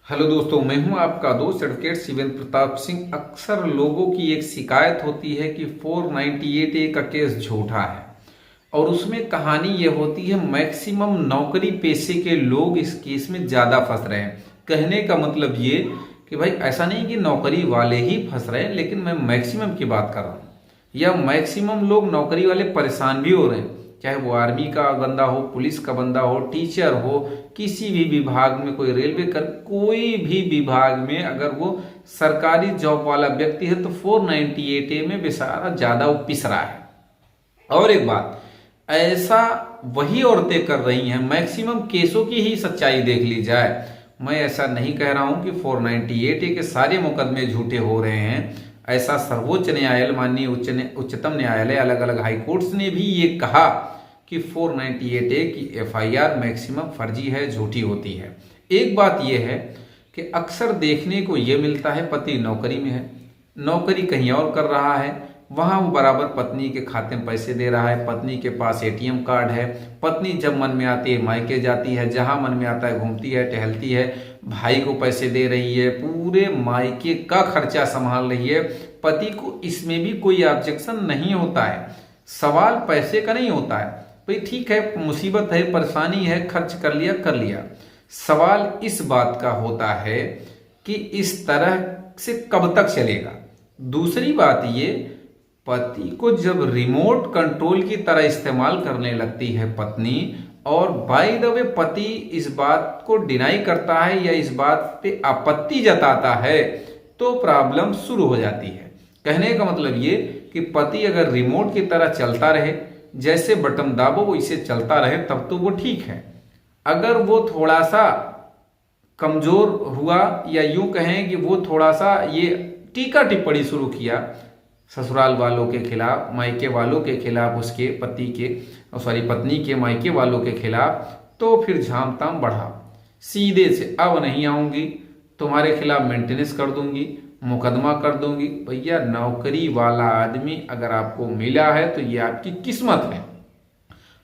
Hello दोस्तों, मैं हूं आपका दोस्त एडवोकेट शिवेंद्र प्रताप सिंह। अक्सर लोगों की एक शिकायत होती है कि 498A का केस झूठा है और उसमें कहानी ये होती है मैक्सिमम नौकरी पेशे के लोग इस केस में ज़्यादा फंस रहे हैं। कहने का मतलब ये कि भाई ऐसा नहीं कि नौकरी वाले ही फंस रहे हैं, लेकिन मैं मैक्सिमम की बात कर रहा हूँ। या मैक्सिमम लोग नौकरी वाले परेशान भी हो रहे हैं, चाहे वो आर्मी का बंदा हो, पुलिस का बंदा हो, टीचर हो, किसी भी विभाग में, कोई रेलवे कर, कोई भी विभाग में अगर वो सरकारी जॉब वाला व्यक्ति है तो 498A में बेचारा ज्यादा वो पिस रहा है। और एक बात, ऐसा वही औरतें कर रही हैं। मैक्सिमम केसों की ही सच्चाई देख ली जाए, मैं ऐसा नहीं कह रहा हूं कि 498A के सारे मुकदमे झूठे हो रहे हैं। ऐसा सर्वोच्च न्यायालय, माननीय उच्चतम न्यायालय, अलग अलग हाई कोर्ट्स ने भी ये कहा कि 498A की FIR मैक्सिमम फर्जी है, झूठी होती है। एक बात यह है कि अक्सर देखने को यह मिलता है पति नौकरी में है, नौकरी कहीं और कर रहा है, वहां वो बराबर पत्नी के खाते में पैसे दे रहा है, पत्नी के पास ATM कार्ड है, पत्नी जब मन में आती है मायके जाती है, जहां मन में आता है घूमती है, टहलती है, भाई को पैसे दे रही है, पूरे मायके का खर्चा संभाल रही है। पति को इसमें भी कोई ऑब्जेक्शन नहीं होता है, सवाल पैसे का नहीं होता है। भाई ठीक है, मुसीबत है, परेशानी है, खर्च कर लिया कर लिया। सवाल इस बात का होता है कि इस तरह से कब तक चलेगा। दूसरी बात ये, पति को जब रिमोट कंट्रोल की तरह इस्तेमाल करने लगती है पत्नी, और बाय द वे पति इस बात को डिनाई करता है या इस बात पे आपत्ति जताता है, तो प्रॉब्लम शुरू हो जाती है। कहने का मतलब ये कि पति अगर रिमोट की तरह चलता रहे, जैसे बटन दाबो वैसे चलता रहे, तब तो वो ठीक है। अगर वो थोड़ा सा कमजोर हुआ, या यूं कहें कि वो थोड़ा सा ये टीका टिप्पणी शुरू किया ससुराल वालों के खिलाफ, मायके वालों के खिलाफ, उसके पति के पत्नी के मायके वालों के खिलाफ, तो फिर झाम ताम बढ़ा, सीधे से अब नहीं आऊंगी, तुम्हारे खिलाफ मेंटेनेंस कर दूंगी, मुकदमा कर दूंगी। भैया, नौकरी वाला आदमी अगर आपको मिला है तो ये आपकी किस्मत है।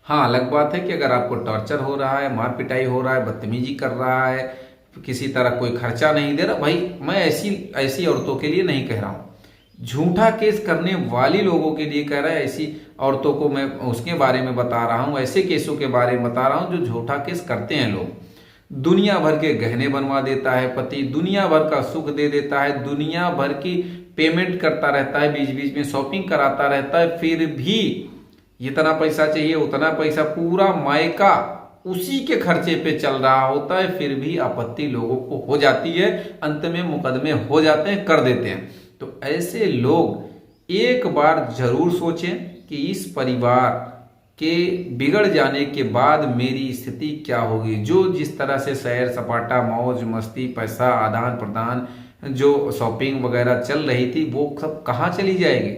हाँ, अलग बात है कि अगर आपको टॉर्चर हो रहा है, मार पिटाई हो रहा है, बदतमीजी कर रहा है, किसी तरह कोई खर्चा नहीं दे रहा, भाई मैं ऐसी ऐसी औरतों के लिए नहीं कह रहा हूँ, झूठा केस करने वाली लोगों के लिए कह रहा है। ऐसी औरतों को मैं उसके बारे में बता रहा हूँ, ऐसे केसों के बारे में बता रहा हूँ जो झूठा केस करते हैं लोग। दुनिया भर के गहने बनवा देता है पति, दुनिया भर का सुख दे देता है, दुनिया भर की पेमेंट करता रहता है, बीच बीच में शॉपिंग कराता रहता है, फिर भी इतना पैसा चाहिए, उतना पैसा, पूरा मायका उसी के खर्चे पे चल रहा होता है, फिर भी आपत्ति लोगों को हो जाती है, अंत में मुकदमे हो जाते हैं, कर देते हैं। तो ऐसे लोग एक बार जरूर सोचें कि इस परिवार के बिगड़ जाने के बाद मेरी स्थिति क्या होगी। जो जिस तरह से सैर सपाटा, मौज मस्ती, पैसा आदान प्रदान, जो शॉपिंग वगैरह चल रही थी, वो सब कहाँ चली जाएगी।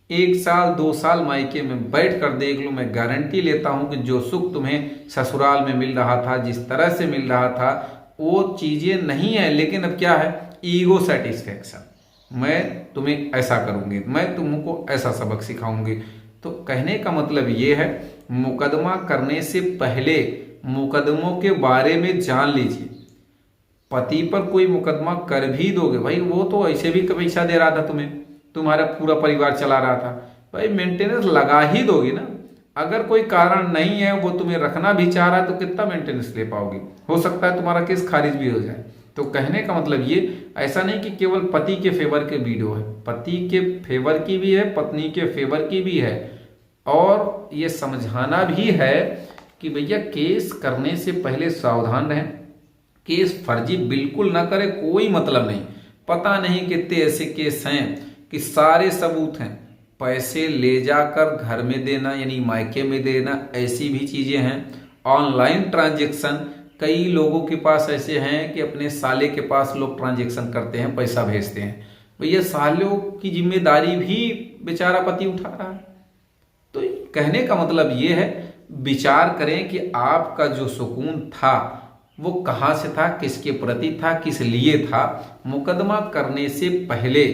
1 साल 2 साल मायके में बैठ कर देख लो, मैं गारंटी लेता हूं कि जो सुख तुम्हें ससुराल में मिल रहा था, जिस तरह से मिल रहा था, वो चीजें नहीं है। लेकिन अब क्या है, ईगो सेटिस्फेक्शन, मैं तुम्हें ऐसा करूंगी, मैं तुमको ऐसा सबक सिखाऊंगी। तो कहने का मतलब ये है, मुकदमा करने से पहले मुकदमों के बारे में जान लीजिए। पति पर कोई मुकदमा कर भी दोगे, भाई वो तो ऐसे भी पैसा दे रहा था तुम्हें, तुम्हारा पूरा परिवार चला रहा था, भाई मेंटेनेंस लगा ही दोगी ना। अगर कोई कारण नहीं है, वो तुम्हें रखना भी चाह रहा है, तो कितना मेंटेनेंस ले पाओगी। हो सकता है तुम्हारा केस खारिज भी हो जाए। तो कहने का मतलब ये, ऐसा नहीं कि केवल पति के फेवर के वीडियो है, पति के फेवर की भी है, पत्नी के फेवर की भी है। और ये समझाना भी है कि भैया केस करने से पहले सावधान रहें, केस फर्जी बिल्कुल ना करें, कोई मतलब नहीं। पता नहीं कितने ऐसे केस हैं कि सारे सबूत हैं, पैसे ले जाकर घर में देना यानी मायके में देना, ऐसी भी चीजें हैं। ऑनलाइन ट्रांजेक्शन, कई लोगों के पास ऐसे हैं कि अपने साले के पास लोग ट्रांजेक्शन करते हैं, पैसा भेजते हैं, भैया सालों की जिम्मेदारी भी बेचारा पति उठा रहा है। तो कहने का मतलब ये है, विचार करें कि आपका जो सुकून था वो कहाँ से था, किसके प्रति था, किस लिए था। मुकदमा करने से पहले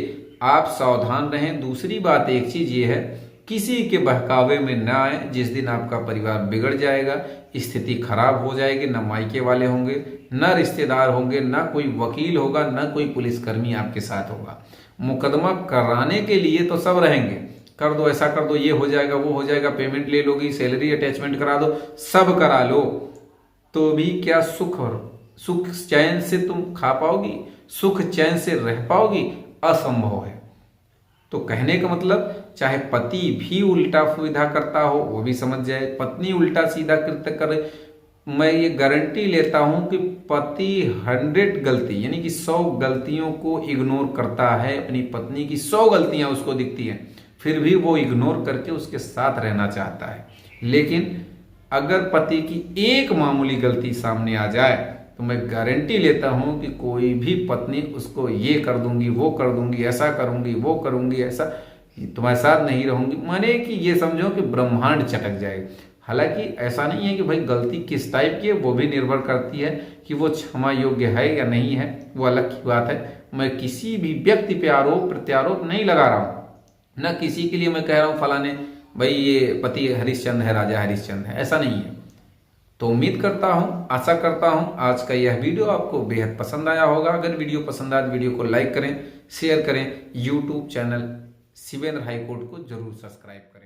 आप सावधान रहें। दूसरी बात एक चीज ये है किसी के बहकावे में न आए। जिस दिन आपका परिवार बिगड़ जाएगा, स्थिति खराब हो जाएगी, न मायके वाले होंगे, न रिश्तेदार होंगे, न कोई वकील होगा, न कोई पुलिसकर्मी आपके साथ होगा। मुकदमा कराने के लिए तो सब रहेंगे, कर दो, ऐसा कर दो, ये हो जाएगा, वो हो जाएगा, पेमेंट ले लोगी, सैलरी अटैचमेंट करा दो, सब करा लो, तो भी क्या सुख चैन से तुम खा पाओगी, सुख चैन से रह पाओगी? असंभव है। तो कहने का मतलब, चाहे पति भी उल्टा सीधा करता हो वो भी समझ जाए, पत्नी उल्टा सीधा कृत्य करे, मैं ये गारंटी लेता हूं कि पति 100 गलती यानी कि 100 गलतियों को इग्नोर करता है। अपनी पत्नी की 100 गलतियां उसको दिखती हैं, फिर भी वो इग्नोर करके उसके साथ रहना चाहता है। लेकिन अगर पति की एक मामूली गलती सामने आ जाए तो मैं गारंटी लेता हूं कि कोई भी पत्नी उसको ये कर दूंगी, वो कर दूंगी, ऐसा करूंगी, वो करूंगी, ऐसा तुम्हारे साथ नहीं रहूंगी, माने कि ये समझो कि ब्रह्मांड चटक जाएगा। हालांकि ऐसा नहीं है कि भाई गलती किस टाइप की है, वो भी निर्भर करती है कि वो क्षमा योग्य है या नहीं है, वो अलग की बात है। मैं किसी भी व्यक्ति पे आरोप प्रत्यारोप नहीं लगा रहा हूँ, न किसी के लिए मैं कह रहा हूँ फलाने भाई ये पति हरिश्चंद्र है, राजा हरिश्चंद्र है, ऐसा नहीं है। तो उम्मीद करता हूँ, आशा करता हूँ आज का यह वीडियो आपको बेहद पसंद आया होगा। अगर वीडियो पसंद आए तो वीडियो को लाइक करें, शेयर करें, यूट्यूब चैनल शिवेंद्र हाईकोर्ट को जरूर सब्सक्राइब करें।